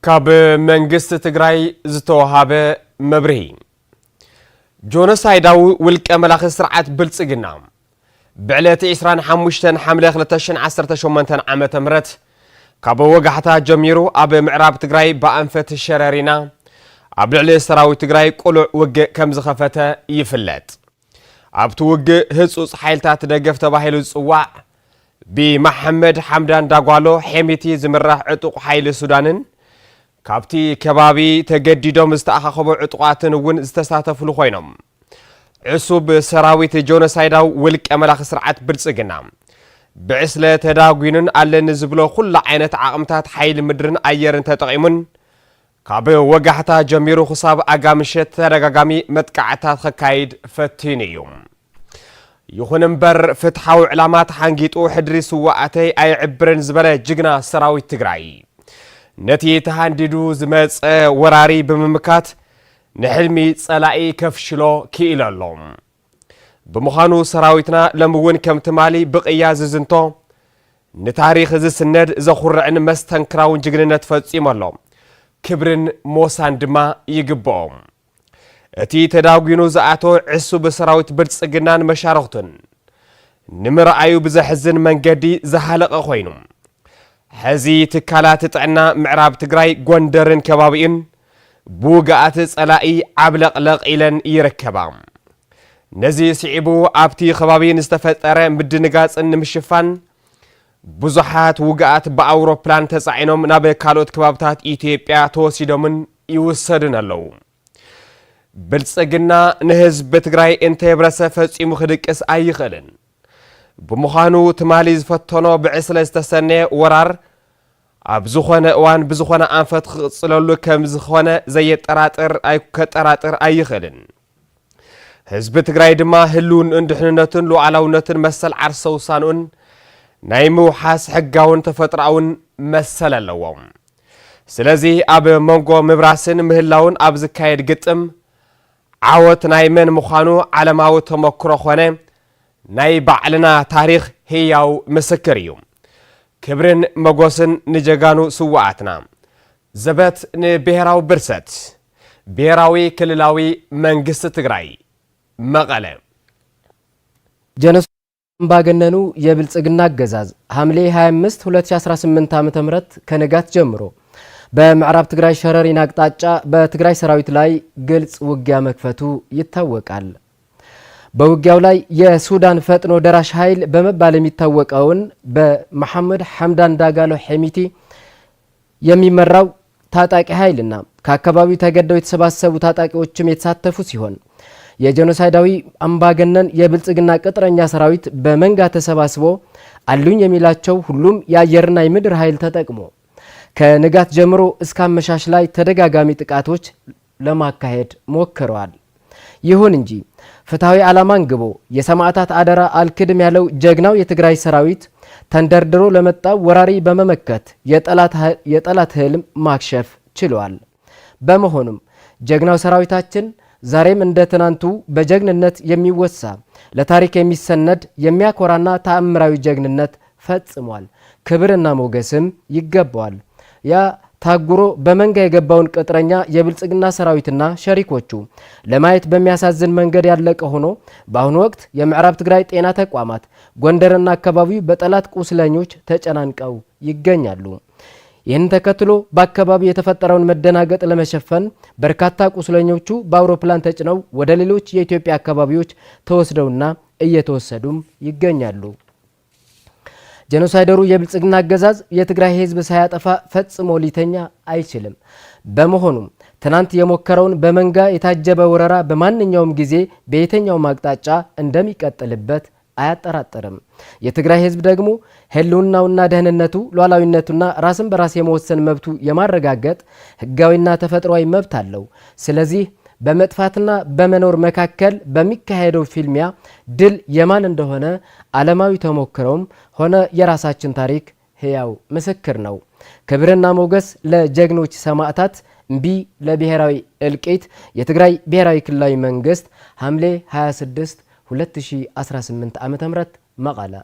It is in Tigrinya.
ካብ መንግስት ትግራይ ዝተወሃበ መብርሂ ጆኖሳይዳዊ ውልቀ መላኽ ስርዓት ብልጽግና ብዕለት 25 ሐምለ 2018 ዓመተ ምህረት ካብ ወጋሕታ ጀሚሩ ኣብ ምዕራብ ትግራይ በአንፈት ሸረሪና ኣብ ልዕሊ ሰራዊት ትግራይ ቁሉዕ ውግእ ከም ዝኸፈተ ይፍለጥ። ኣብቲ ውግእ ህጹጽ ሓይልታት ደገፍ ተባሂሉ ዝጽዋዕ ብመሐመድ ሐምዳን ዳጓሎ ሄሚቲ ዝምራሕ ዕጡቕ ሓይሊ ሱዳንን ካብቲ ከባቢ ተገዲዶም ዝተኣኻኸቡ ዕጡቓትን እውን ዝተሳተፍሉ ኮይኖም ዕሱብ ሰራዊት ጆኖሳይዳዊ ውልቀ መላኽ ስርዓት ብልጽግና ብዕስለ ተዳጉኑን ኣለኒ ዝብሎ ኩሉ ዓይነት ዓቕምታት ሓይሊ ምድርን ኣየርን ተጠቒሙን ካብ ወጋሕታ ጀሚሩ ክሳብ ኣጋምሸት ተደጋጋሚ መጥቃዕታት ከካይድ ፈቲኑ እዩ። ይኹን እምበር ፍትሓዊ ዕላማት ሓንጊጡ ሕድሪ ስዋዕተይ ኣይዕብርን ዝበለ ጅግና ሰራዊት ትግራይ ነቲ ተሃንዲዱ ዝመፀ ወራሪ ብምምካት ንሕልሚ ጸላኢ ከፍሽሎ ክኢሉ ኣሎ። ብምዃኑ ሰራዊትና ለምውን ከም ትማሊ ብቕያ ዝዝንቶ ንታሪኽ ዝስነድ ዘኹርዕን መስተንክራውን ጅግንነት ፈጺሙ ኣሎ። ክብርን ሞሳን ድማ ይግብኦም። እቲ ተዳጉኑ ዝኣቶ ዕሱብ ሰራዊት ብልጽግናን መሻርኽቱን ንምርኣዩ ብዘሕዝን መንገዲ ዝሃለቐ ኮይኑ ሕዚ ትካላት ጥዕና ምዕራብ ትግራይ ጎንደርን ከባቢኡን ብውግኣት ጸላኢ ዓብለቕለቕ ኢለን ይርከባ። ነዚ ስዒቡ ኣብቲ ከባቢ ንዝተፈጠረ ምድንጋጽን ንምሽፋን ብዙሓት ውግኣት ብኣውሮፕላን ተጻዒኖም ናብ ካልኦት ከባብታት ኢትዮጵያ ተወሲዶምን ይውሰዱን ኣለዉ። ብልጽግና ንህዝቢ ትግራይ እንተየብረሰ ፈጺሙ ክድቅስ ኣይኽእልን። ብምዃኑ ትማሊ ዝፈተኖ ብዕስለ ዝተሰነየ ወራር ኣብ ዝኾነ እዋን ብዝኾነ ኣንፈት ክቕጽለሉ ከም ዝኾነ ከጠራጥር ኣይኽእልን። ህዝቢ ትግራይ ድማ ህልውን እንድሕንነትን ሉዓላውነትን መሰል ዓርሰ ውሳኑን ናይ ምውሓስ ሕጋውን ተፈጥሮአውን መሰል ኣለዎም። ስለዚ ኣብ መንጎ ምብራስን ምህላውን ኣብ ዝካየድ ግጥም ዓወት ናይ መን ምዃኑ ዓለማዊ ተመክሮ ኾነ ናይ ባዕልና ታሪኽ ህያው ምስክር እዩ። ክብርን መጎስን ንጀጋኑ ስዋዓትና ዘበት ንብሔራዊ ብርሰት ብሔራዊ ክልላዊ መንግስት ትግራይ መቐለ አምባገነኑ የብልጽግና አገዛዝ ሐምሌ 25 2018 ዓ.ም ከነጋት ጀምሮ በምዕራብ ትግራይ ሸረሪና አቅጣጫ በትግራይ ሰራዊት ላይ ግልጽ ውጊያ መክፈቱ ይታወቃል። በውጊያው ላይ የሱዳን ፈጥኖ ደራሽ ኃይል በመባል የሚታወቀውን በመሐመድ ሐምዳን ዳጋሎ ሄሚቲ የሚመራው ታጣቂ ኃይልና ከአካባቢው ተገደው የተሰባሰቡ ታጣቂዎችም የተሳተፉ ሲሆን የጄኖሳይዳዊ አምባገነን የብልጽግና ቅጥረኛ ሰራዊት በመንጋ ተሰባስቦ አሉኝ የሚላቸው ሁሉም የአየርና የምድር ኃይል ተጠቅሞ ከንጋት ጀምሮ እስከ አመሻሽ ላይ ተደጋጋሚ ጥቃቶች ለማካሄድ ሞክረዋል። ይሁን እንጂ ፍትሃዊ ዓላማን ግቦ የሰማዕታት አደራ አልክድም ያለው ጀግናው የትግራይ ሰራዊት ተንደርድሮ ለመጣው ወራሪ በመመከት የጠላት ህልም ማክሸፍ ችሏል። በመሆኑም ጀግናው ሰራዊታችን ዛሬም እንደ ትናንቱ በጀግንነት የሚወሳ ለታሪክ የሚሰነድ የሚያኮራና ተአምራዊ ጀግንነት ፈጽሟል። ክብርና ሞገስም ይገባዋል። ያ ታጉሮ በመንጋ የገባውን ቅጥረኛ የብልጽግና ሰራዊትና ሸሪኮቹ ለማየት በሚያሳዝን መንገድ ያለቀ ሆኖ በአሁኑ ወቅት የምዕራብ ትግራይ ጤና ተቋማት ጎንደርና አካባቢው በጠላት ቁስለኞች ተጨናንቀው ይገኛሉ። ይህን ተከትሎ በአካባቢው የተፈጠረውን መደናገጥ ለመሸፈን በርካታ ቁስለኞቹ በአውሮፕላን ተጭነው ወደ ሌሎች የኢትዮጵያ አካባቢዎች ተወስደውና እየተወሰዱም ይገኛሉ። ጄኖሳይደሩ የብልጽግና አገዛዝ የትግራይ ህዝብ ሳያጠፋ ፈጽሞ ሊተኛ አይችልም። በመሆኑም ትናንት የሞከረውን በመንጋ የታጀበ ወረራ በማንኛውም ጊዜ በየትኛውም አቅጣጫ እንደሚቀጥልበት አያጠራጥርም። የትግራይ ህዝብ ደግሞ ህልውናውና ደህንነቱ ሉዓላዊነቱና ራስን በራስ የመወሰን መብቱ የማረጋገጥ ህጋዊና ተፈጥሯዊ መብት አለው። ስለዚህ በመጥፋትና በመኖር መካከል በሚካሄደው ፊልሚያ ድል የማን እንደሆነ ዓለማዊ ተሞክሮም ሆነ የራሳችን ታሪክ ህያው ምስክር ነው። ክብርና ሞገስ ለጀግኖች ሰማዕታት፣ እምቢ ለብሔራዊ እልቂት። የትግራይ ብሔራዊ ክልላዊ መንግስት ሐምሌ 26 2018 ዓ.ም መቀለ